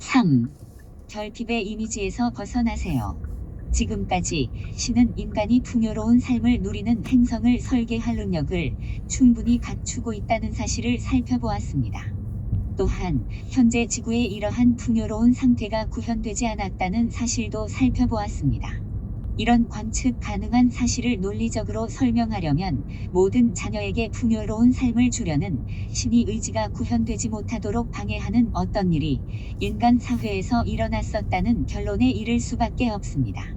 3. 결핍의 이미지에서 벗어나세요. 지금까지 신은 인간이 풍요로운 삶을 누리는 행성을 설계할 능력을 충분히 갖추고 있다는 사실을 살펴보았습니다. 또한 현재 지구의 이러한 풍요로운 상태가 구현되지 않았다는 사실도 살펴보았습니다. 이런 관측 가능한 사실을 논리적으로 설명하려면 모든 자녀에게 풍요로운 삶을 주려는 신의 의지가 구현되지 못하도록 방해하는 어떤 일이 인간 사회에서 일어났었다는 결론에 이를 수밖에 없습니다.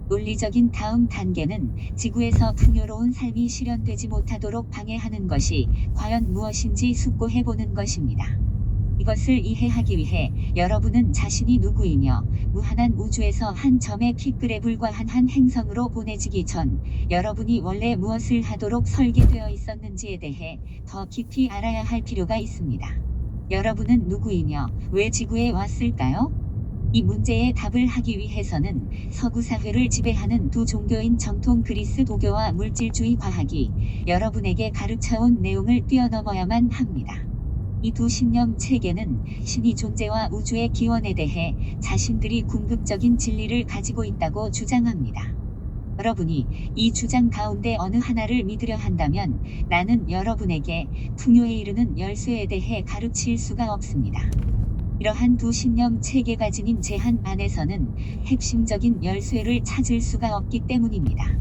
논리적인 다음 단계는 지구에서 풍요로운 삶이 실현되지 못하도록 방해하는 것이 과연 무엇인지 숙고해보는 것입니다. 이것을 이해하기 위해 여러분은 자신이 누구이며 무한한 우주에서 한 점의 피클에 불과한 한 행성으로 보내지기 전 여러분이 원래 무엇을 하도록 설계되어 있었는지에 대해 더 깊이 알아야 할 필요가 있습니다. 여러분은 누구이며 왜 지구에 왔을까요? 이 문제에 답을 하기 위해서는 서구 사회를 지배하는 두 종교인 정통 그리스도교와 물질주의 과학이 여러분에게 가르쳐온 내용을 뛰어넘어야만 합니다. 이 두 신념 체계는 신의 존재와 우주의 기원에 대해 자신들이 궁극적인 진리를 가지고 있다고 주장합니다. 여러분이 이 주장 가운데 어느 하나를 믿으려 한다면 나는 여러분에게 풍요에 이르는 열쇠에 대해 가르칠 수가 없습니다. 이러한 두 신념 체계가 지닌 제한 안에서는 핵심적인 열쇠를 찾을 수가 없기 때문입니다.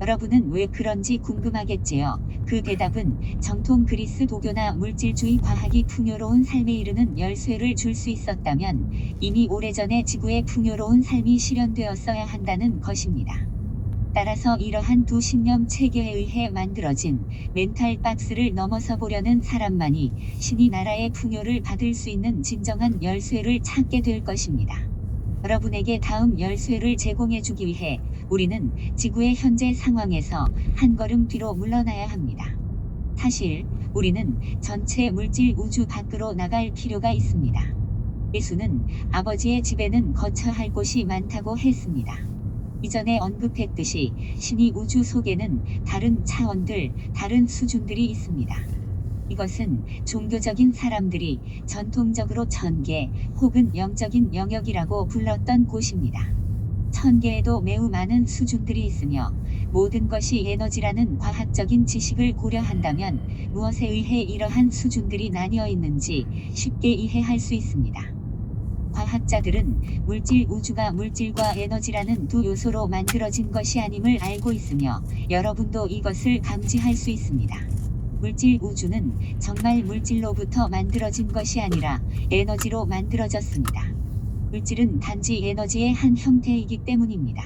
여러분은 왜 그런지 궁금하겠지요. 그 대답은 정통 그리스도교나 물질주의 과학이 풍요로운 삶에 이르는 열쇠를 줄 수 있었다면 이미 오래전에 지구의 풍요로운 삶이 실현되었어야 한다는 것입니다. 따라서 이러한 두 신념 체계에 의해 만들어진 멘탈 박스를 넘어서 보려는 사람만이 신의 나라의 풍요를 받을 수 있는 진정한 열쇠를 찾게 될 것입니다. 여러분에게 다음 열쇠를 제공해주기 위해 우리는 지구의 현재 상황에서 한 걸음 뒤로 물러나야 합니다. 사실 우리는 전체 물질 우주 밖으로 나갈 필요가 있습니다. 예수는 아버지의 집에는 거처 할 곳이 많다고 했습니다. 이전에 언급했듯이 신의 우주 속에는 다른 차원들, 다른 수준들이 있습니다. 이것은 종교적인 사람들이 전통적으로 천계 혹은 영적인 영역이라고 불렀던 곳입니다. 천계에도 매우 많은 수준들이 있으며 모든 것이 에너지라는 과학적인 지식을 고려한다면 무엇에 의해 이러한 수준들이 나뉘어 있는지 쉽게 이해할 수 있습니다. 과학자들은 물질 우주가 물질과 에너지라는 두 요소로 만들어진 것이 아님을 알고 있으며 여러분도 이것을 감지할 수 있습니다. 물질 우주는 정말 물질로부터 만들어진 것이 아니라 에너지로 만들어졌습니다. 물질은 단지 에너지의 한 형태이기 때문입니다.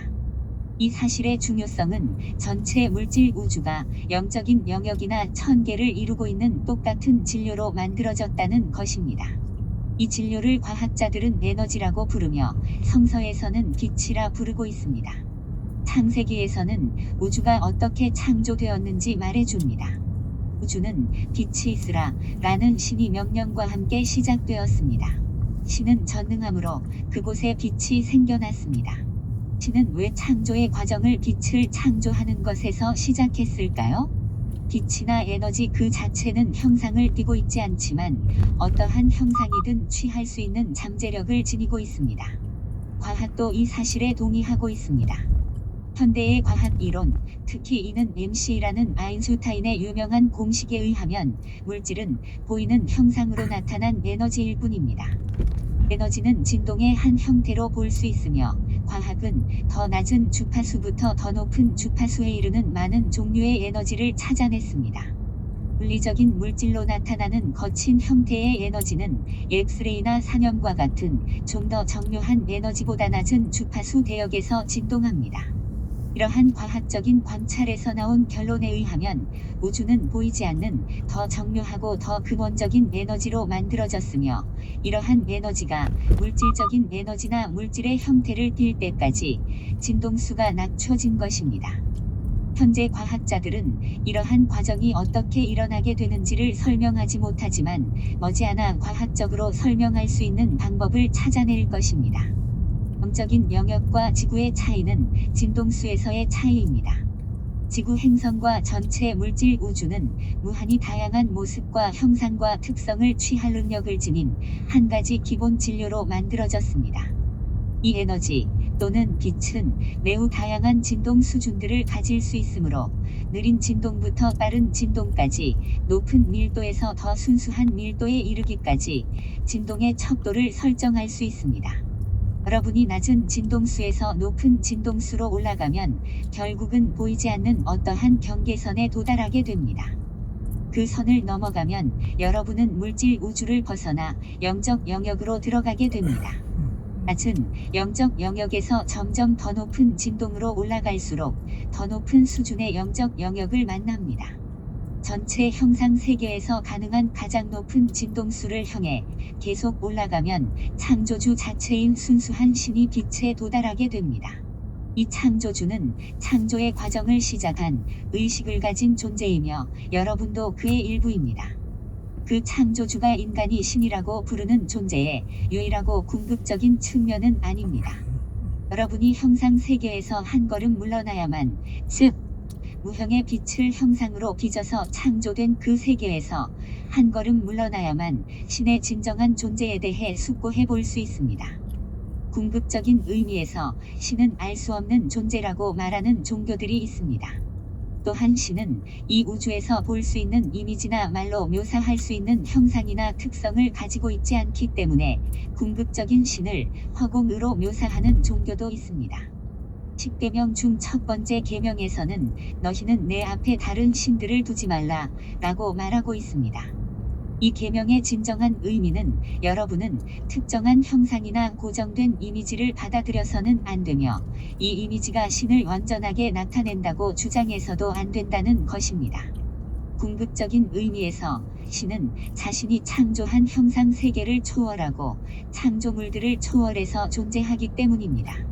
이 사실의 중요성은 전체 물질 우주가 영적인 영역이나 천계를 이루고 있는 똑같은 진료로 만들어졌다는 것입니다. 이 진료를 과학자들은 에너지라고 부르며 성서에서는 빛이라 부르고 있습니다. 창세기에서는 우주가 어떻게 창조되었는지 말해줍니다. 우주는 빛이 있으라 라는 신의 명령과 함께 시작되었습니다. 신은 전능하므로 그곳에 빛이 생겨났습니다. 신은 왜 창조의 과정을 빛을 창조하는 것에서 시작했을까요? 빛이나 에너지 그 자체는 형상을 띠고 있지 않지만 어떠한 형상이든 취할 수 있는 잠재력을 지니고 있습니다. 과학도 이 사실에 동의하고 있습니다. 현대의 과학 이론, 특히 이는 MC라는 아인슈타인의 유명한 공식에 의하면 물질은 보이는 형상으로 나타난 에너지일 뿐입니다. 에너지는 진동의 한 형태로 볼 수 있으며 과학은 더 낮은 주파수부터 더 높은 주파수에 이르는 많은 종류의 에너지를 찾아냈습니다. 물리적인 물질로 나타나는 거친 형태의 에너지는 엑스레이나 산염과 같은 좀 더 정교한 에너지보다 낮은 주파수 대역에서 진동합니다. 이러한 과학적인 관찰에서 나온 결론에 의하면 우주는 보이지 않는 더 정교하고 더 근원적인 에너지로 만들어졌으며 이러한 에너지가 물질적인 에너지나 물질의 형태를 띌 때까지 진동수가 낮춰진 것입니다. 현재 과학자들은 이러한 과정이 어떻게 일어나게 되는지를 설명하지 못하지만 머지않아 과학적으로 설명할 수 있는 방법을 찾아낼 것입니다. 영적인 영역과 지구의 차이는 진동수에서의 차이입니다. 지구 행성과 전체 물질 우주는 무한히 다양한 모습과 형상과 특성을 취할 능력을 지닌 한 가지 기본 진료로 만들어졌습니다. 이 에너지 또는 빛은 매우 다양한 진동 수준들을 가질 수 있으므로 느린 진동부터 빠른 진동까지 높은 밀도에서 더 순수한 밀도에 이르기까지 진동의 척도를 설정할 수 있습니다. 여러분이 낮은 진동수에서 높은 진동수로 올라가면 결국은 보이지 않는 어떠한 경계선에 도달하게 됩니다. 그 선을 넘어가면 여러분은 물질 우주를 벗어나 영적 영역으로 들어가게 됩니다. 낮은 영적 영역에서 점점 더 높은 진동으로 올라갈수록 더 높은 수준의 영적 영역을 만납니다. 전체 형상 세계에서 가능한 가장 높은 진동수를 향해 계속 올라가면 창조주 자체인 순수한 신이 빛에 도달하게 됩니다. 이 창조주는 창조의 과정을 시작한 의식을 가진 존재이며 여러분도 그의 일부입니다. 그 창조주가 인간이 신이라고 부르는 존재의 유일하고 궁극적인 측면은 아닙니다. 여러분이 형상 세계에서 한 걸음 물러나야만, 즉 무형의 빛을 형상으로 빚어서 창조된 그 세계에서 한 걸음 물러나야만 신의 진정한 존재에 대해 숙고해 볼 수 있습니다. 궁극적인 의미에서 신은 알 수 없는 존재라고 말하는 종교들이 있습니다. 또한 신은 이 우주에서 볼 수 있는 이미지나 말로 묘사할 수 있는 형상이나 특성을 가지고 있지 않기 때문에 궁극적인 신을 화공으로 묘사하는 종교도 있습니다. 10계명 중 첫 번째 계명에서는 너희는 내 앞에 다른 신들을 두지 말라 라고 말하고 있습니다. 이 계명의 진정한 의미는 여러분은 특정한 형상이나 고정된 이미지를 받아들여서는 안 되며 이 이미지가 신을 완전하게 나타낸다고 주장해서도 안 된다는 것입니다. 궁극적인 의미에서 신은 자신이 창조한 형상 세계를 초월하고 창조물들을 초월해서 존재하기 때문입니다.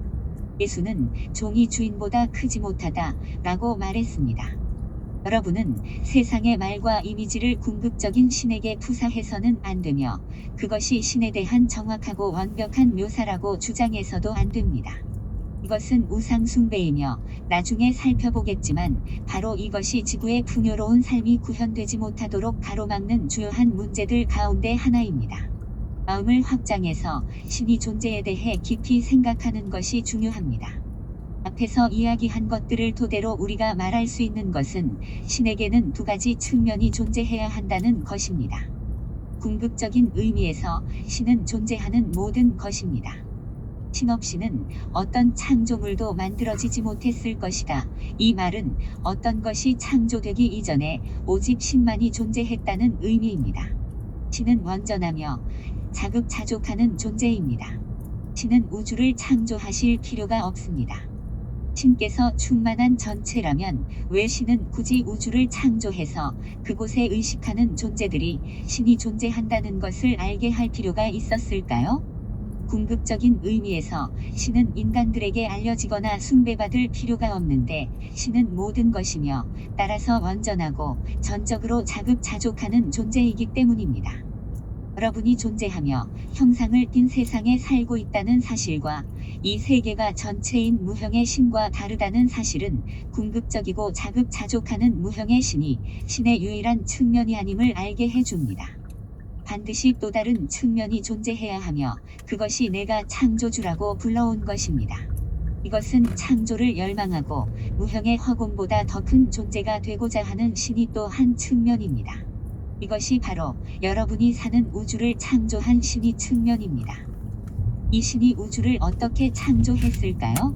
예수는 종이 주인보다 크지 못하다 라고 말했습니다. 여러분은 세상의 말과 이미지를 궁극적인 신에게 투사해서는 안 되며 그것이 신에 대한 정확하고 완벽한 묘사라고 주장해서도 안 됩니다. 이것은 우상 숭배이며 나중에 살펴보겠지만 바로 이것이 지구의 풍요로운 삶이 구현되지 못하도록 가로막는 주요한 문제들 가운데 하나입니다. 마음을 확장해서 신이 존재에 대해 깊이 생각하는 것이 중요합니다. 앞에서 이야기한 것들을 토대로 우리가 말할 수 있는 것은 신에게는 두 가지 측면이 존재해야 한다는 것입니다. 궁극적인 의미에서 신은 존재하는 모든 것입니다. 신 없이는 어떤 창조물도 만들어지지 못했을 것이다. 이 말은 어떤 것이 창조되기 이전에 오직 신만이 존재했다는 의미입니다. 신은 완전하며 자급자족하는 존재입니다. 신은 우주를 창조하실 필요가 없습니다. 신께서 충만한 전체라면 왜 신은 굳이 우주를 창조해서 그곳에 의식하는 존재들이 신이 존재한다는 것을 알게 할 필요가 있었을까요? 궁극적인 의미에서 신은 인간들에게 알려지거나 숭배받을 필요가 없는데 신은 모든 것이며 따라서 완전하고 전적으로 자급자족하는 존재이기 때문입니다. 여러분이 존재하며 형상을 띤 세상에 살고 있다는 사실과 이 세계가 전체인 무형의 신과 다르다는 사실은 궁극적이고 자급자족하는 무형의 신이 신의 유일한 측면이 아님을 알게 해줍니다. 반드시 또 다른 측면이 존재해야 하며 그것이 내가 창조주라고 불러온 것입니다. 이것은 창조를 열망하고 무형의 화공보다 더 큰 존재가 되고자 하는 신이 또 한 측면입니다. 이것이 바로 여러분이 사는 우주를 창조한 신이 측면입니다. 이 신이 우주를 어떻게 창조했을까요?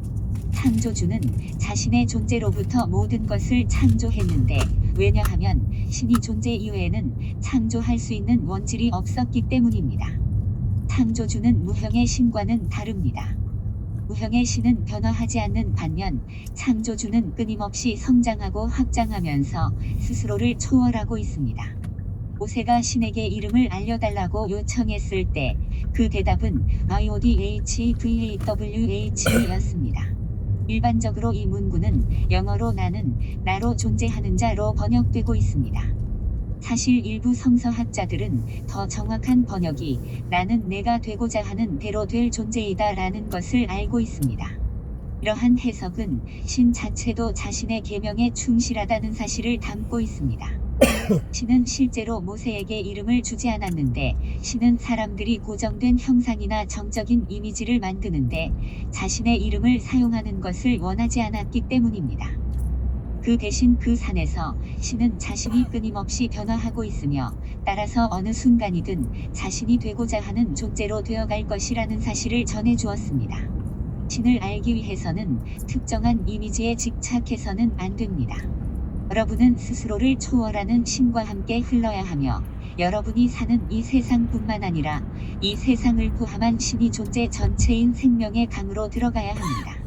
창조주는 자신의 존재로부터 모든 것을 창조했는데 왜냐하면 신이 존재 이외에는 창조할 수 있는 원질이 없었기 때문입니다. 창조주는 무형의 신과는 다릅니다. 무형의 신은 변화하지 않는 반면 창조주는 끊임없이 성장하고 확장하면서 스스로를 초월하고 있습니다. 모세가 신에게 이름을 알려달라고 요청했을 때 그 대답은 YODHVAWH였습니다. 일반적으로 이 문구는 영어로 나는 나로 존재하는 자로 번역되고 있습니다. 사실 일부 성서학자들은 더 정확한 번역이 나는 내가 되고자 하는 대로 될 존재이다 라는 것을 알고 있습니다. 이러한 해석은 신 자체도 자신의 계명에 충실하다는 사실을 담고 있습니다. 신은 실제로 모세에게 이름을 주지 않았는데 신은 사람들이 고정된 형상이나 정적인 이미지를 만드는데 자신의 이름을 사용하는 것을 원하지 않았기 때문입니다. 그 대신 그 산에서 신은 자신이 끊임없이 변화하고 있으며 따라서 어느 순간이든 자신이 되고자 하는 존재로 되어갈 것이라는 사실을 전해주었습니다. 신을 알기 위해서는 특정한 이미지에 집착해서는 안 됩니다. 여러분은 스스로를 초월하는 신과 함께 흘러야 하며 여러분이 사는 이 세상뿐만 아니라 이 세상을 포함한 신이 존재 전체인 생명의 강으로 들어가야 합니다.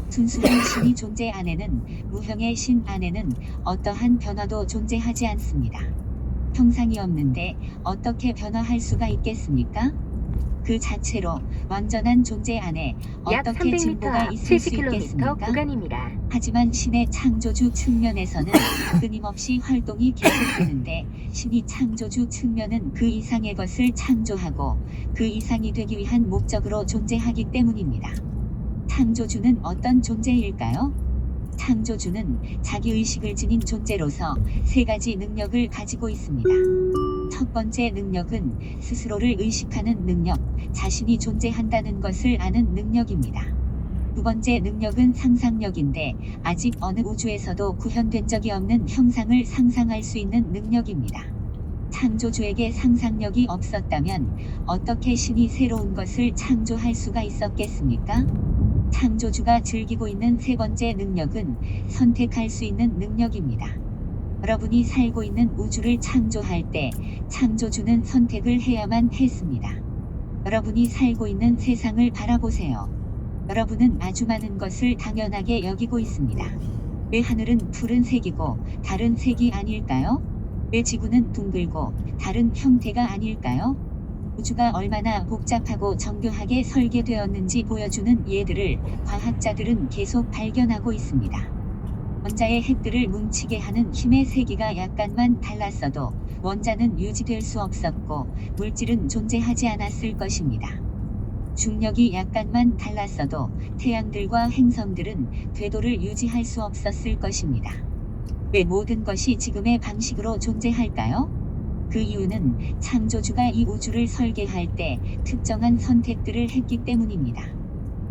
순수한 신이 존재 안에는 무형의 신 안에는 어떠한 변화도 존재하지 않습니다. 형상이 없는데 어떻게 변화할 수가 있겠습니까? 그 자체로 완전한 존재 안에 약 어떻게 300m 진보가 앞 있을 수 70km 있겠습니까? 구간입니다. 하지만 신의 창조주 측면에서는 끊임없이 활동이 계속되는데 신이 창조주 측면은 그 이상의 것을 창조하고 그 이상이 되기 위한 목적으로 존재하기 때문입니다. 창조주는 어떤 존재일까요? 창조주는 자기의식을 지닌 존재로서 세 가지 능력을 가지고 있습니다. 첫 번째 능력은 스스로를 의식하는 능력, 자신이 존재한다는 것을 아는 능력입니다. 두 번째 능력은 상상력인데 아직 어느 우주에서도 구현된 적이 없는 형상을 상상할 수 있는 능력입니다. 창조주에게 상상력이 없었다면 어떻게 신이 새로운 것을 창조할 수가 있었겠습니까? 창조주가 즐기고 있는 세 번째 능력은 선택할 수 있는 능력입니다. 여러분이 살고 있는 우주를 창조할 때 창조주는 선택을 해야만 했습니다. 여러분이 살고 있는 세상을 바라보세요. 여러분은 아주 많은 것을 당연하게 여기고 있습니다. 왜 하늘은 푸른색이고 다른 색이 아닐까요? 왜 지구는 둥글고 다른 형태가 아닐까요? 우주가 얼마나 복잡하고 정교하게 설계되었는지 보여주는 예들을 과학자들은 계속 발견하고 있습니다. 원자의 핵들을 뭉치게 하는 힘의 세기가 약간만 달랐어도 원자는 유지될 수 없었고 물질은 존재하지 않았을 것입니다. 중력이 약간만 달랐어도 태양들과 행성들은 궤도를 유지할 수 없었을 것입니다. 왜 모든 것이 지금의 방식으로 존재할까요? 그 이유는 창조주가 이 우주를 설계할 때 특정한 선택들을 했기 때문입니다.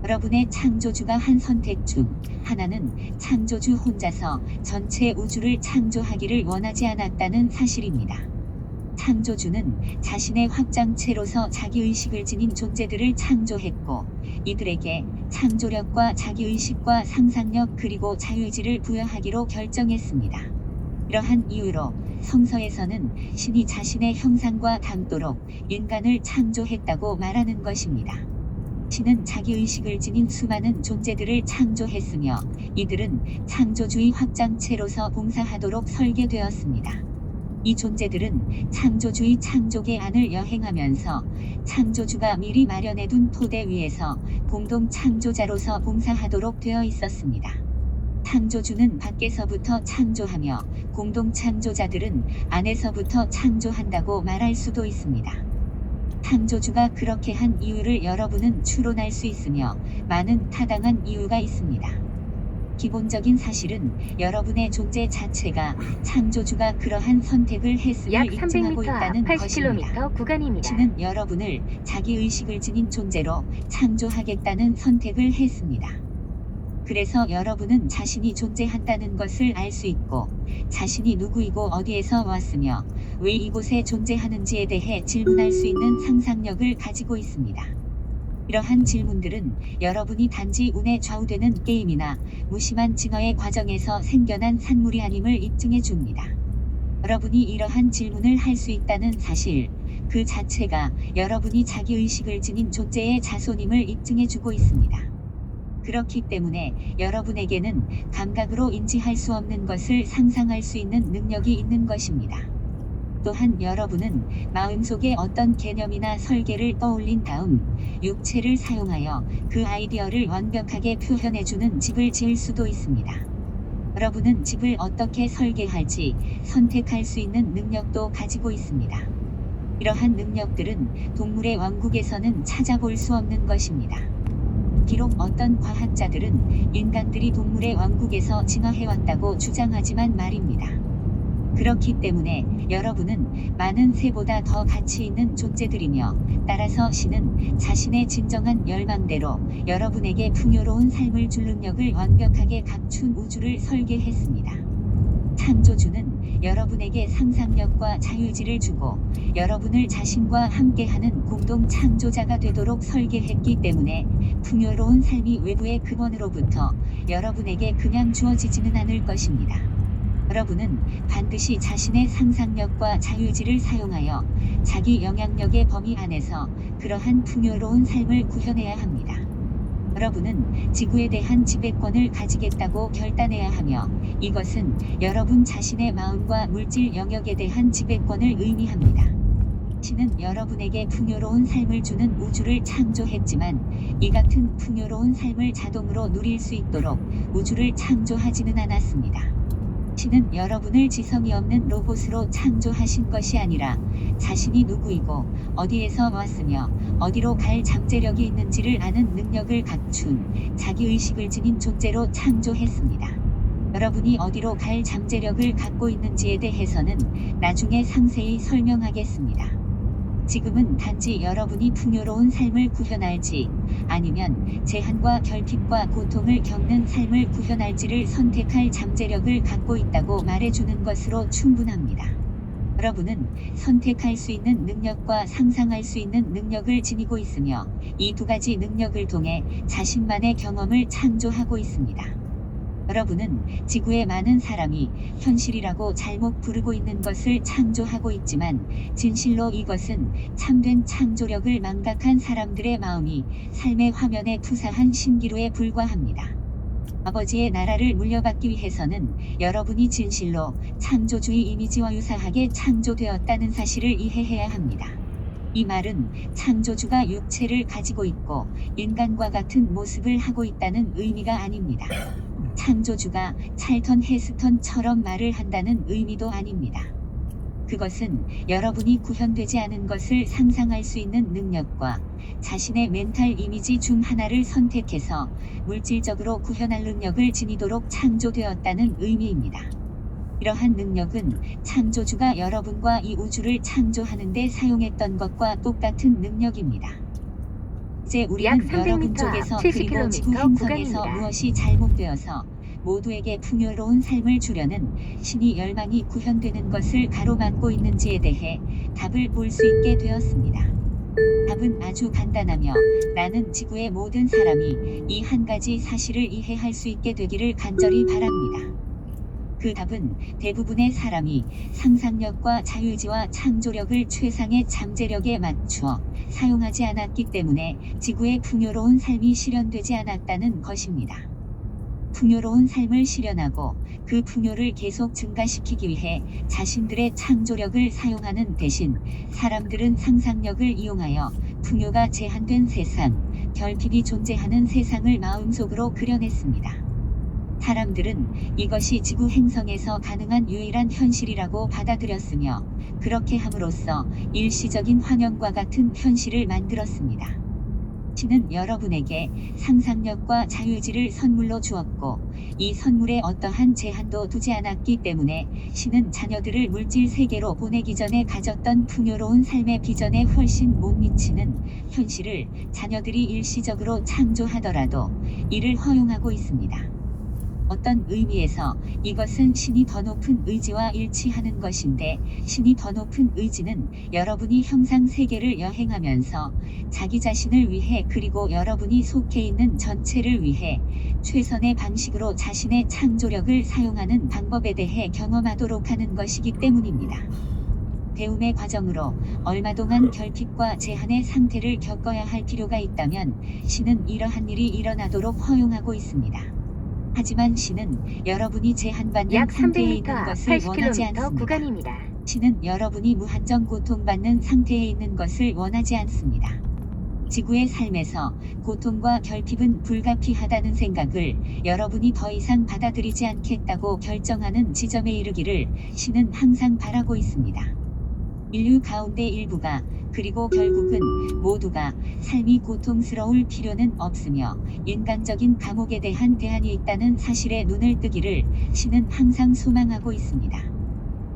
여러분의 창조주가 한 선택 중 하나는 창조주 혼자서 전체 우주를 창조하기를 원하지 않았다는 사실입니다. 창조주는 자신의 확장체로서 자기의식을 지닌 존재들을 창조했고 이들에게 창조력과 자기의식과 상상력 그리고 자유의지를 부여하기로 결정했습니다. 이러한 이유로 성서에서는 신이 자신의 형상과 닮도록 인간을 창조했다고 말하는 것입니다. 신은 자기의식을 지닌 수많은 존재들을 창조했으며 이들은 창조주의 확장체로서 봉사하도록 설계되었습니다. 이 존재들은 창조주의 창조계 안을 여행하면서 창조주가 미리 마련해둔 토대 위에서 공동 창조자로서 봉사하도록 되어 있었습니다. 창조주는 밖에서부터 창조하며 공동 창조자들은 안에서부터 창조한다고 말할 수도 있습니다. 창조주가 그렇게 한 이유를 여러분은 추론할 수 있으며 많은 타당한 이유가 있습니다. 기본적인 사실은 여러분의 존재 자체가 창조주가 그러한 선택을 했음을 약 입증하고 300m 앞 있다는 것입니다. 80km 구간입니다. 신은 여러분을 자기의식을 지닌 존재로 창조하겠다는 선택을 했습니다. 그래서 여러분은 자신이 존재한다는 것을 알 수 있고 자신이 누구이고 어디에서 왔으며 왜 이곳에 존재하는지에 대해 질문할 수 있는 상상력을 가지고 있습니다. 이러한 질문들은 여러분이 단지 운에 좌우되는 게임이나 무심한 진화의 과정에서 생겨난 산물이 아님을 입증해 줍니다. 여러분이 이러한 질문을 할 수 있다는 사실 그 자체가 여러분이 자기의식을 지닌 존재의 자손임을 입증해 주고 있습니다. 그렇기 때문에 여러분에게는 감각으로 인지할 수 없는 것을 상상할 수 있는 능력이 있는 것입니다. 또한 여러분은 마음속에 어떤 개념이나 설계를 떠올린 다음 육체를 사용하여 그 아이디어를 완벽하게 표현해주는 집을 지을 수도 있습니다. 여러분은 집을 어떻게 설계할지 선택할 수 있는 능력도 가지고 있습니다. 이러한 능력들은 동물의 왕국에서는 찾아볼 수 없는 것입니다. 비록 어떤 과학자들은 인간들이 동물의 왕국에서 진화해왔다고 주장하지만 말입니다. 그렇기 때문에 여러분은 많은 새보다 더 가치 있는 존재들이며 따라서 신은 자신의 진정한 열망대로 여러분에게 풍요로운 삶을 줄 능력을 완벽하게 갖춘 우주를 설계했습니다. 창조주는 여러분에게 상상력과 자유의지를 주고 여러분을 자신과 함께하는 공동 창조자가 되도록 설계했기 때문에 풍요로운 삶이 외부의 근원으로부터 여러분에게 그냥 주어지지는 않을 것입니다. 여러분은 반드시 자신의 상상력과 자유의지를 사용하여 자기 영향력의 범위 안에서 그러한 풍요로운 삶을 구현해야 합니다. 여러분은 지구에 대한 지배권을 가지겠다고 결단해야 하며 이것은 여러분 자신의 마음과 물질 영역에 대한 지배권을 의미합니다. 신은 여러분에게 풍요로운 삶을 주는 우주를 창조했지만 이 같은 풍요로운 삶을 자동으로 누릴 수 있도록 우주를 창조하지는 않았습니다. 신은 여러분을 지성이 없는 로봇으로 창조하신 것이 아니라 자신이 누구이고 어디에서 왔으며 어디로 갈 잠재력이 있는지를 아는 능력을 갖춘 자기의식을 지닌 존재로 창조했습니다. 여러분이 어디로 갈 잠재력을 갖고 있는지에 대해서는 나중에 상세히 설명하겠습니다. 지금은 단지 여러분이 풍요로운 삶을 구현할지 아니면 제한과 결핍과 고통을 겪는 삶을 구현할지를 선택할 잠재력을 갖고 있다고 말해주는 것으로 충분합니다. 여러분은 선택할 수 있는 능력과 상상할 수 있는 능력을 지니고 있으며 이 두 가지 능력을 통해 자신만의 경험을 창조하고 있습니다. 여러분은 지구의 많은 사람이 현실이라고 잘못 부르고 있는 것을 창조하고 있지만 진실로 이것은 참된 창조력을 망각한 사람들의 마음이 삶의 화면에 투사한 신기루에 불과합니다. 아버지의 나라를 물려받기 위해서는 여러분이 진실로 창조주의 이미지와 유사하게 창조되었다는 사실을 이해해야 합니다. 이 말은 창조주가 육체를 가지고 있고 인간과 같은 모습을 하고 있다는 의미가 아닙니다. 창조주가 찰턴 헤스턴처럼 말을 한다는 의미도 아닙니다. 그것은 여러분이 구현되지 않은 것을 상상할 수 있는 능력과 자신의 멘탈 이미지 중 하나를 선택해서 물질적으로 구현할 능력을 지니도록 창조되었다는 의미입니다. 이러한 능력은 창조주가 여러분과 이 우주를 창조하는 데 사용했던 것과 똑같은 능력입니다. 이제 우리는 여러분 쪽에서 그리고 지구 행성에서 무엇이 잘못되어서 모두에게 풍요로운 삶을 주려는 신이 열망이 구현되는 것을 가로막고 있는지에 대해 답을 볼 수 있게 되었습니다. 답은 아주 간단하며 나는 지구의 모든 사람이 이 한 가지 사실을 이해할 수 있게 되기를 간절히 바랍니다. 그 답은 대부분의 사람이 상상력과 자유의지와 창조력을 최상의 잠재력에 맞추어 사용하지 않았기 때문에 지구의 풍요로운 삶이 실현되지 않았다는 것입니다. 풍요로운 삶을 실현하고 그 풍요를 계속 증가시키기 위해 자신들의 창조력을 사용하는 대신 사람들은 상상력을 이용하여 풍요가 제한된 세상, 결핍이 존재하는 세상을 마음속으로 그려냈습니다. 사람들은 이것이 지구 행성에서 가능한 유일한 현실이라고 받아들였으며 그렇게 함으로써 일시적인 환영과 같은 현실을 만들었습니다. 신은 여러분에게 상상력과 자유의지를 선물로 주었고 이 선물에 어떠한 제한도 두지 않았기 때문에 신은 자녀들을 물질 세계로 보내기 전에 가졌던 풍요로운 삶의 비전에 훨씬 못 미치는 현실을 자녀들이 일시적으로 창조하더라도 이를 허용하고 있습니다. 어떤 의미에서 이것은 신이 더 높은 의지와 일치하는 것인데 신이 더 높은 의지는 여러분이 형상 세계를 여행하면서 자기 자신을 위해 그리고 여러분이 속해 있는 전체를 위해 최선의 방식으로 자신의 창조력을 사용하는 방법에 대해 경험하도록 하는 것이기 때문입니다. 배움의 과정으로 얼마 동안 결핍과 제한의 상태를 겪어야 할 필요가 있다면 신은 이러한 일이 일어나도록 허용하고 있습니다. 하지만 신은 여러분이 제한받는 상태에 있는 것을 원하지 않습니다. 구간입니다. 신은 여러분이 무한정 고통받는 상태에 있는 것을 원하지 않습니다. 지구의 삶에서 고통과 결핍은 불가피하다는 생각을 여러분이 더 이상 받아들이지 않겠다고 결정하는 지점에 이르기를 신은 항상 바라고 있습니다. 인류 가운데 일부가 그리고 결국은 모두가 삶이 고통스러울 필요는 없으며 인간적인 감옥에 대한 대안이 있다는 사실에 눈을 뜨기를 신은 항상 소망하고 있습니다.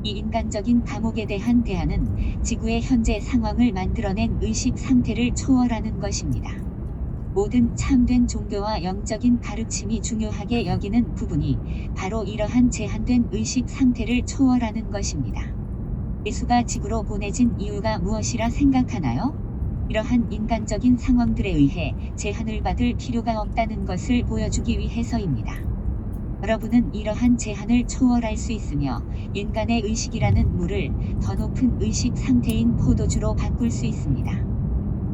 이 인간적인 감옥에 대한 대안은 지구의 현재 상황을 만들어낸 의식 상태를 초월하는 것입니다. 모든 참된 종교와 영적인 가르침이 중요하게 여기는 부분이 바로 이러한 제한된 의식 상태를 초월하는 것입니다. 예수가 지구로 보내진 이유가 무엇이라 생각하나요? 이러한 인간적인 상황들에 의해 제한을 받을 필요가 없다는 것을 보여주기 위해서입니다. 여러분은 이러한 제한을 초월할 수 있으며 인간의 의식이라는 물을 더 높은 의식 상태인 포도주로 바꿀 수 있습니다.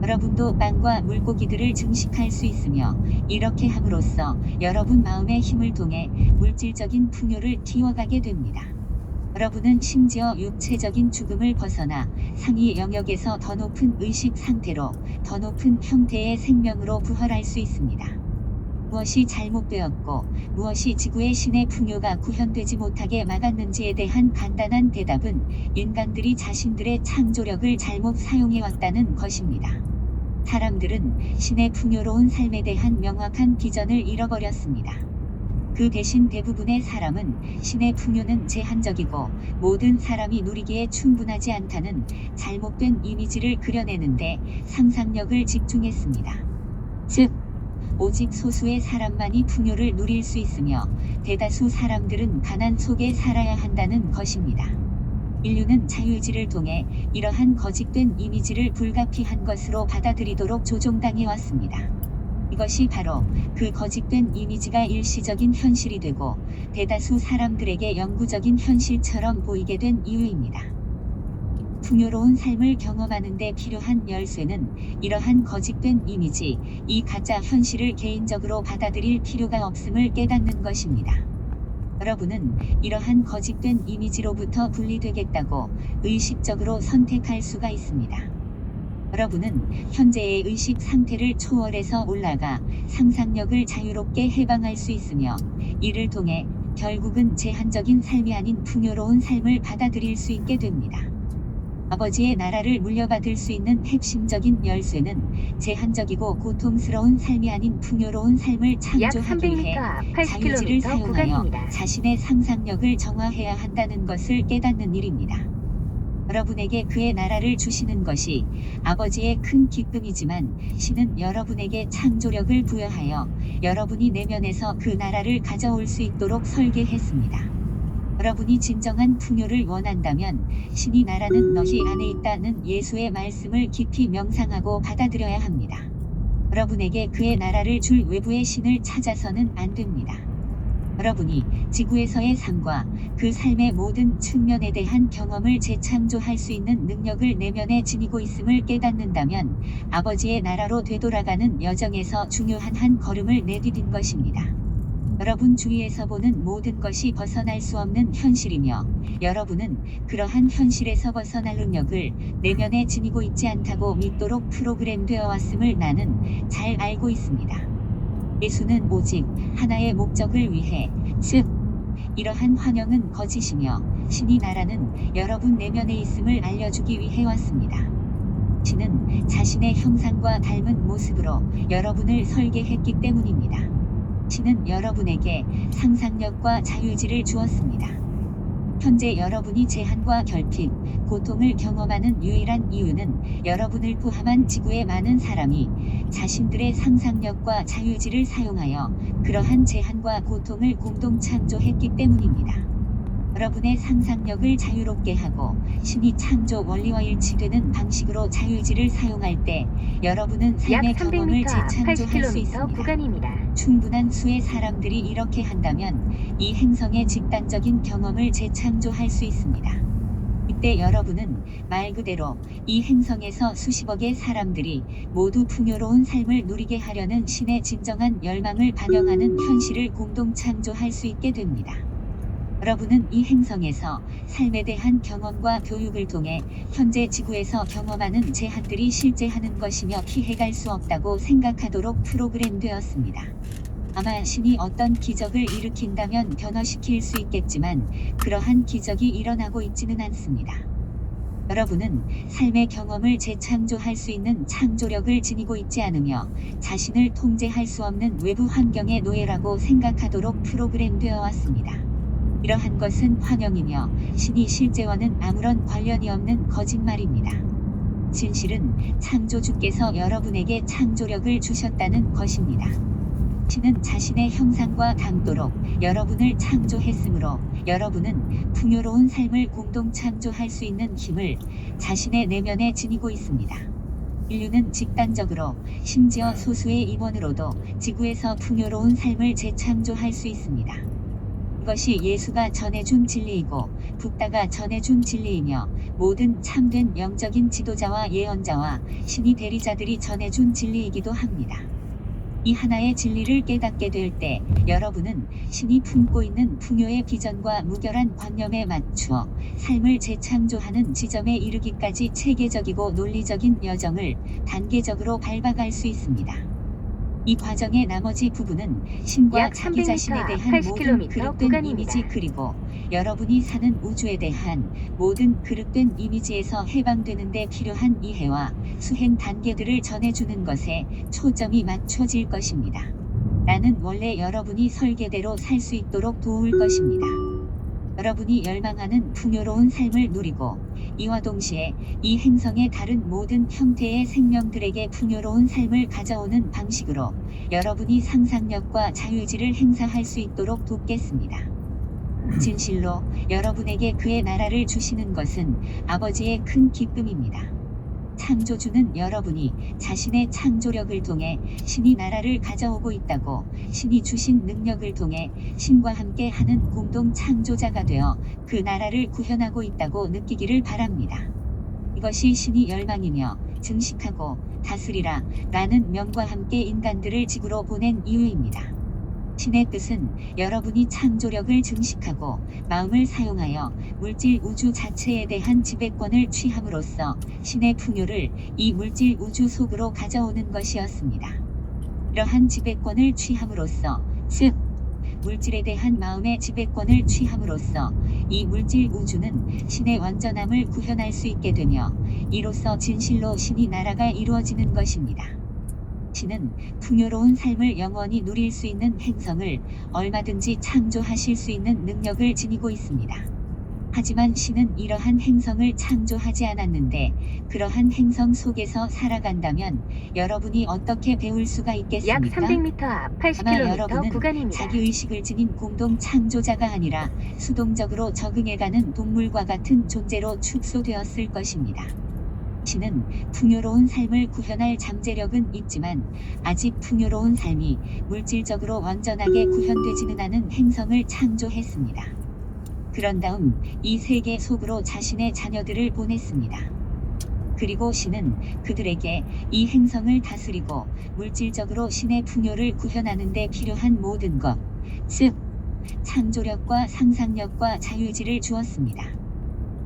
여러분도 빵과 물고기들을 증식할 수 있으며 이렇게 함으로써 여러분 마음의 힘을 통해 물질적인 풍요를 키워가게 됩니다. 여러분은 심지어 육체적인 죽음을 벗어나 상위 영역에서 더 높은 의식 상태로 더 높은 형태의 생명으로 부활할 수 있습니다. 무엇이 잘못되었고 무엇이 지구의 신의 풍요가 구현되지 못하게 막았는지에 대한 간단한 대답은 인간들이 자신들의 창조력을 잘못 사용해왔다는 것입니다. 사람들은 신의 풍요로운 삶에 대한 명확한 비전을 잃어버렸습니다. 그 대신 대부분의 사람은 신의 풍요는 제한적이고 모든 사람이 누리기에 충분하지 않다는 잘못된 이미지를 그려내는데 상상력을 집중했습니다. 즉, 오직 소수의 사람만이 풍요를 누릴 수 있으며 대다수 사람들은 가난 속에 살아야 한다는 것입니다. 인류는 자유의지를 통해 이러한 거짓된 이미지를 불가피한 것으로 받아들이도록 조종당해 왔습니다. 이것이 바로 그 거짓된 이미지가 일시적인 현실이 되고 대다수 사람들에게 영구적인 현실처럼 보이게 된 이유입니다. 풍요로운 삶을 경험하는 데 필요한 열쇠는 이러한 거짓된 이미지, 이 가짜 현실을 개인적으로 받아들일 필요가 없음을 깨닫는 것입니다. 여러분은 이러한 거짓된 이미지로부터 분리되겠다고 의식적으로 선택할 수가 있습니다. 여러분은 현재의 의식 상태를 초월해서 올라가 상상력을 자유롭게 해방할 수 있으며 이를 통해 결국은 제한적인 삶이 아닌 풍요로운 삶을 받아들일 수 있게 됩니다. 아버지의 나라를 물려받을 수 있는 핵심적인 열쇠는 제한적이고 고통스러운 삶이 아닌 풍요로운 삶을 창조하기 위해 자유의지를 사용하여 자신의 상상력을 정화해야 한다는 것을 깨닫는 일입니다. 여러분에게 그의 나라를 주시는 것이 아버지의 큰 기쁨이지만 신은 여러분에게 창조력을 부여하여 여러분이 내면에서 그 나라를 가져올 수 있도록 설계했습니다. 여러분이 진정한 풍요를 원한다면 신이 나라는 너희 안에 있다는 예수의 말씀을 깊이 명상하고 받아들여야 합니다. 여러분에게 그의 나라를 줄 외부의 신을 찾아서는 안 됩니다. 여러분이 지구에서의 삶과 그 삶의 모든 측면에 대한 경험을 재창조할 수 있는 능력을 내면에 지니고 있음을 깨닫는다면 아버지의 나라로 되돌아가는 여정에서 중요한 한 걸음을 내디딘 것입니다. 여러분 주위에서 보는 모든 것이 벗어날 수 없는 현실이며 여러분은 그러한 현실에서 벗어날 능력을 내면에 지니고 있지 않다고 믿도록 프로그램되어 왔음을 나는 잘 알고 있습니다. 예수는 오직 하나의 목적을 위해, 즉 이러한 환영은 거짓이며 신이 나라는 여러분 내면에 있음을 알려주기 위해 왔습니다. 신은 자신의 형상과 닮은 모습으로 여러분을 설계했기 때문입니다. 신은 여러분에게 상상력과 자유의지를 주었습니다. 현재 여러분이 제한과 결핍, 고통을 경험하는 유일한 이유는 여러분을 포함한 지구의 많은 사람이 자신들의 상상력과 자유의지를 사용하여 그러한 제한과 고통을 공동 창조했기 때문입니다. 여러분의 상상력을 자유롭게 하고 신이 창조 원리와 일치되는 방식으로 자유의지를 사용할 때 여러분은 삶의 경험을 재창조할 수 있습니다. 구간입니다. 충분한 수의 사람들이 이렇게 한다면 이 행성의 집단적인 경험을 재창조할 수 있습니다. 이때 여러분은 말 그대로 이 행성에서 수십억의 사람들이 모두 풍요로운 삶을 누리게 하려는 신의 진정한 열망을 반영하는 현실을 공동 창조할 수 있게 됩니다. 여러분은 이 행성에서 삶에 대한 경험과 교육을 통해 현재 지구에서 경험하는 제한들이 실제하는 것이며 피해갈 수 없다고 생각하도록 프로그램되었습니다. 아마 신이 어떤 기적을 일으킨다면 변화시킬 수 있겠지만 그러한 기적이 일어나고 있지는 않습니다. 여러분은 삶의 경험을 재창조할 수 있는 창조력을 지니고 있지 않으며 자신을 통제할 수 없는 외부 환경의 노예라고 생각하도록 프로그램되어 왔습니다. 이러한 것은 환영이며 신이 실제와는 아무런 관련이 없는 거짓말입니다. 진실은 창조주께서 여러분에게 창조력을 주셨다는 것입니다. 신은 자신의 형상과 닮도록 여러분을 창조했으므로 여러분은 풍요로운 삶을 공동 창조할 수 있는 힘을 자신의 내면에 지니고 있습니다. 인류는 직단적으로 심지어 소수의 임원으로도 지구에서 풍요로운 삶을 재창조할 수 있습니다. 이것이 예수가 전해준 진리이고 붓다가 전해준 진리이며 모든 참된 영적인 지도자와 예언자와 신이 대리자들이 전해준 진리이기도 합니다. 이 하나의 진리를 깨닫게 될 때 여러분은 신이 품고 있는 풍요의 비전과 무결한 관념에 맞추어 삶을 재창조하는 지점에 이르기까지 체계적이고 논리적인 여정을 단계적으로 밟아갈 수 있습니다. 이 과정의 나머지 부분은 신과 약 자기 300m 자신에 앞 대한 모든 80km 그릇된 구간입니다. 이미지 그리고 여러분이 사는 우주에 대한 모든 그릇된 이미지에서 해방되는 데 필요한 이해와 수행 단계들을 전해주는 것에 초점이 맞춰질 것입니다. 나는 원래 여러분이 설계대로 살 수 있도록 도울 것입니다. 여러분이 열망하는 풍요로운 삶을 누리고 이와 동시에 이 행성의 다른 모든 형태의 생명들에게 풍요로운 삶을 가져오는 방식으로 여러분이 상상력과 자유의지를 행사할 수 있도록 돕겠습니다. 진실로 여러분에게 그의 나라를 주시는 것은 아버지의 큰 기쁨입니다. 창조주는 여러분이 자신의 창조력을 통해 신이 나라를 가져오고 있다고, 신이 주신 능력을 통해 신과 함께 하는 공동 창조자가 되어 그 나라를 구현하고 있다고 느끼기를 바랍니다. 이것이 신이 열망이며 증식하고 다스리라 라는 명과 함께 인간들을 지구로 보낸 이유입니다. 신의 뜻은 여러분이 창조력을 증식하고 마음을 사용하여 물질 우주 자체에 대한 지배권을 취함으로써 신의 풍요를 이 물질 우주 속으로 가져오는 것이었습니다. 이러한 지배권을 취함으로써, 즉 물질에 대한 마음의 지배권을 취함으로써 이 물질 우주는 신의 완전함을 구현할 수 있게 되며 이로써 진실로 신이 나라가 이루어지는 것입니다. 신은 풍요로운 삶을 영원히 누릴 수 있는 행성을 얼마든지 창조하실 수 있는 능력을 지니고 있습니다. 하지만 신은 이러한 행성을 창조하지 않았는데 그러한 행성 속에서 살아간다면 여러분이 어떻게 배울 수가 약 있겠습니까? 300m 앞 아마 80km 여러분은 구간입니다. 자기의식을 지닌 공동 창조자가 아니라 수동적으로 적응해가는 동물과 같은 존재로 축소되었을 것입니다. 신은 풍요로운 삶을 구현할 잠재력은 있지만 아직 풍요로운 삶이 물질적으로 완전하게 구현되지는 않은 행성을 창조했습니다. 그런 다음 이 세계 속으로 자신의 자녀들을 보냈습니다. 그리고 신은 그들에게 이 행성을 다스리고 물질적으로 신의 풍요를 구현하는 데 필요한 모든 것, 즉 창조력과 상상력과 자유의지를 주었습니다.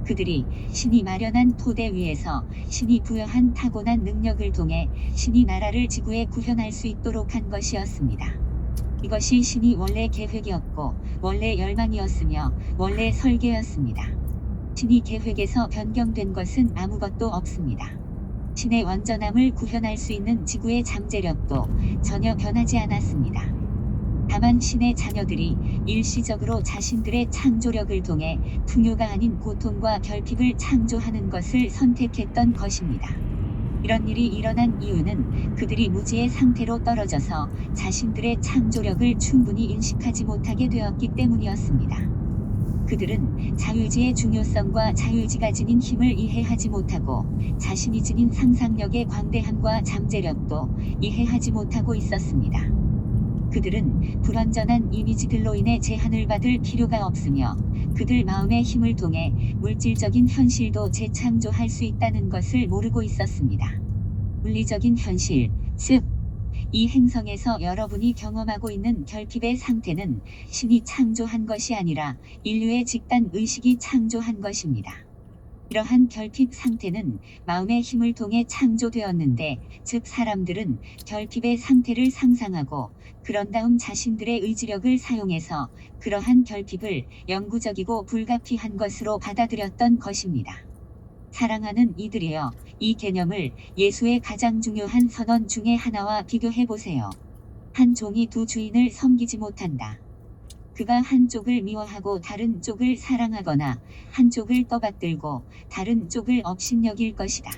그들이 신이 마련한 토대 위에서 신이 부여한 타고난 능력을 통해 신이 나라를 지구에 구현할 수 있도록 한 것이었습니다. 이것이 신이 원래 계획이었고 원래 열망이었으며 원래 설계였습니다. 신이 계획에서 변경된 것은 아무것도 없습니다. 신의 완전함을 구현할 수 있는 지구의 잠재력도 전혀 변하지 않았습니다. 다만 신의 자녀들이 일시적으로 자신들의 창조력을 통해 풍요가 아닌 고통과 결핍을 창조하는 것을 선택했던 것입니다. 이런 일이 일어난 이유는 그들이 무지의 상태로 떨어져서 자신들의 창조력을 충분히 인식하지 못하게 되었기 때문이었습니다. 그들은 자유의지의 중요성과 자유의지가 지닌 힘을 이해하지 못하고 자신이 지닌 상상력의 광대함과 잠재력도 이해하지 못하고 있었습니다. 그들은 불완전한 이미지들로 인해 제한을 받을 필요가 없으며 그들 마음의 힘을 통해 물질적인 현실도 재창조할 수 있다는 것을 모르고 있었습니다. 물리적인 현실, 즉 이 행성에서 여러분이 경험하고 있는 결핍의 상태는 신이 창조한 것이 아니라 인류의 집단 의식이 창조한 것입니다. 이러한 결핍 상태는 마음의 힘을 통해 창조되었는데, 즉 사람들은 결핍의 상태를 상상하고 그런 다음 자신들의 의지력을 사용해서 그러한 결핍을 영구적이고 불가피한 것으로 받아들였던 것입니다. 사랑하는 이들이여, 이 개념을 예수의 가장 중요한 선언 중의 하나와 비교해 보세요. 한 종이 두 주인을 섬기지 못한다. 그가 한쪽을 미워하고 다른 쪽을 사랑하거나 한쪽을 떠받들고 다른 쪽을 업신여길 것이다.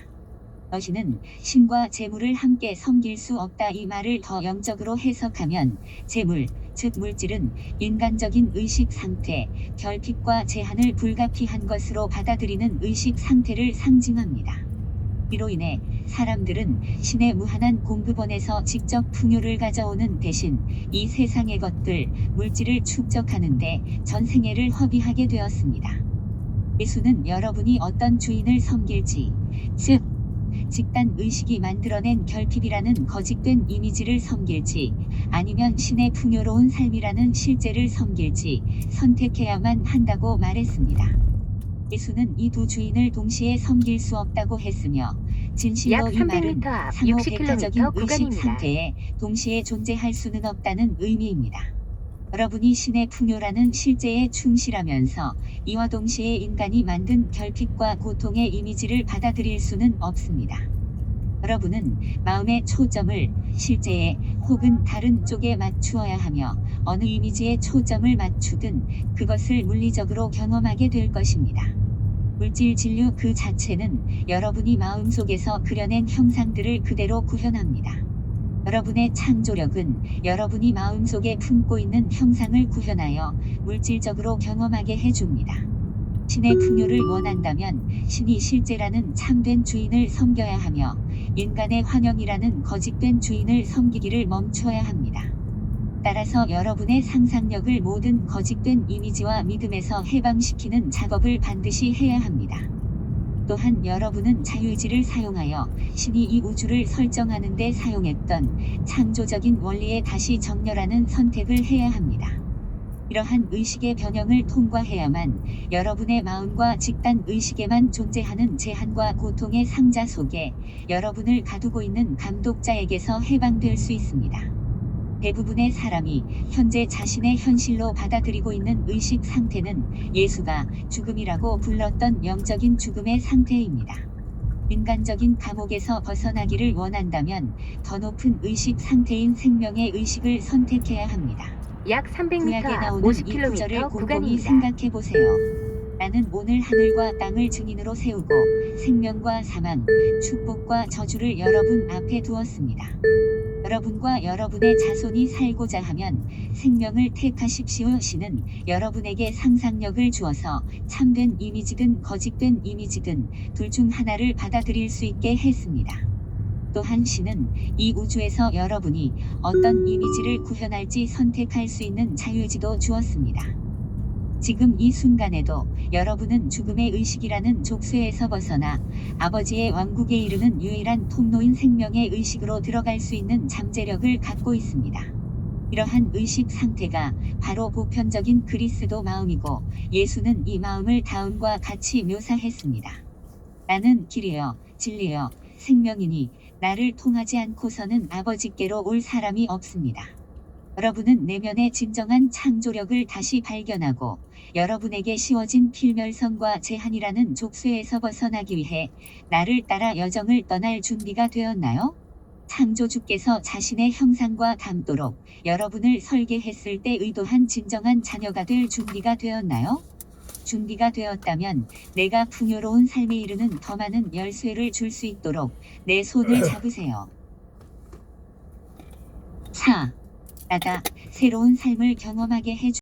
너희는 신과 재물을 함께 섬길 수 없다. 이 말을 더 영적으로 해석하면 재물, 즉 물질은 인간적인 의식 상태, 결핍과 제한을 불가피한 것으로 받아들이는 의식 상태를 상징합니다. 이로 인해 사람들은 신의 무한한 공급원에서 직접 풍요를 가져오는 대신 이 세상의 것들, 물질을 축적하는데 전생애를 허비하게 되었습니다. 예수는 여러분이 어떤 주인을 섬길지, 즉 집단 의식이 만들어낸 결핍이라는 거짓된 이미지를 섬길지 아니면 신의 풍요로운 삶이라는 실제를 섬길지 선택해야만 한다고 말했습니다. 예수는 이 두 주인을 동시에 섬길 수 없다고 했으며 진실로 이 말은 300m 앞 상호백화적인 60km 의식 구간입니다. 상태에 동시에 존재할 수는 없다는 의미입니다. 여러분이 신의 풍요라는 실제에 충실하면서 이와 동시에 인간이 만든 결핍과 고통의 이미지를 받아들일 수는 없습니다. 여러분은 마음의 초점을 실제에 혹은 다른 쪽에 맞추어야 하며 어느 이미지에 초점을 맞추든 그것을 물리적으로 경험하게 될 것입니다. 물질 진료 그 자체는 여러분이 마음속에서 그려낸 형상들을 그대로 구현합니다. 여러분의 창조력은 여러분이 마음속에 품고 있는 형상을 구현하여 물질적으로 경험하게 해줍니다. 신의 풍요를 원한다면 신이 실제라는 참된 주인을 섬겨야 하며 인간의 환영이라는 거짓된 주인을 섬기기를 멈춰야 합니다. 따라서 여러분의 상상력을 모든 거짓된 이미지와 믿음에서 해방시키는 작업을 반드시 해야 합니다. 또한 여러분은 자유의지를 사용하여 신이 이 우주를 설정하는 데 사용했던 창조적인 원리에 다시 정렬하는 선택을 해야 합니다. 이러한 의식의 변형을 통과해야만 여러분의 마음과 집단 의식에만 존재하는 제한과 고통의 상자 속에 여러분을 가두고 있는 감독자에게서 해방될 수 있습니다. 대부분의 사람이 현재 자신의 현실로 받아들이고 있는 의식 상태는 예수가 죽음이라고 불렀던 영적인 죽음의 상태입니다. 인간적인 감옥에서 벗어나기를 원한다면 더 높은 의식 상태인 생명의 의식을 선택해야 합니다. 약 300m 구약에 앞 나오는 이 구절을 50km 곰곰이 구간입니다. 생각해 보세요. 나는 오늘 하늘과 땅을 증인으로 세우고 생명과 사망, 축복과 저주를 여러분 앞에 두었습니다. 여러분과 여러분의 자손이 살고자 하면 생명을 택하십시오. 신은 여러분에게 상상력을 주어서 참된 이미지든 거짓된 이미지든 둘 중 하나를 받아들일 수 있게 했습니다. 또한 신은 이 우주에서 여러분이 어떤 이미지를 구현할지 선택할 수 있는 자유의지도 주었습니다. 지금 이 순간에도 여러분은 죽음의 의식이라는 족쇄에서 벗어나 아버지의 왕국에 이르는 유일한 통로인 생명의 의식으로 들어갈 수 있는 잠재력을 갖고 있습니다. 이러한 의식 상태가 바로 보편적인 그리스도 마음이고 예수는 이 마음을 다음과 같이 묘사했습니다. 나는 길이요 진리요 생명이니 나를 통하지 않고서는 아버지께로 올 사람이 없습니다. 여러분은 내면의 진정한 창조력을 다시 발견하고 여러분에게 씌워진 필멸성과 제한이라는 족쇄에서 벗어나기 위해 나를 따라 여정을 떠날 준비가 되었나요? 창조주께서 자신의 형상과 닮도록 여러분을 설계했을 때 의도한 진정한 자녀가 될 준비가 되었나요? 준비가 되었다면 내가 풍요로운 삶에 이르는 더 많은 열쇠를 줄 수 있도록 내 손을 잡으세요. 4. 나가 새로운 삶을 경험하게 해주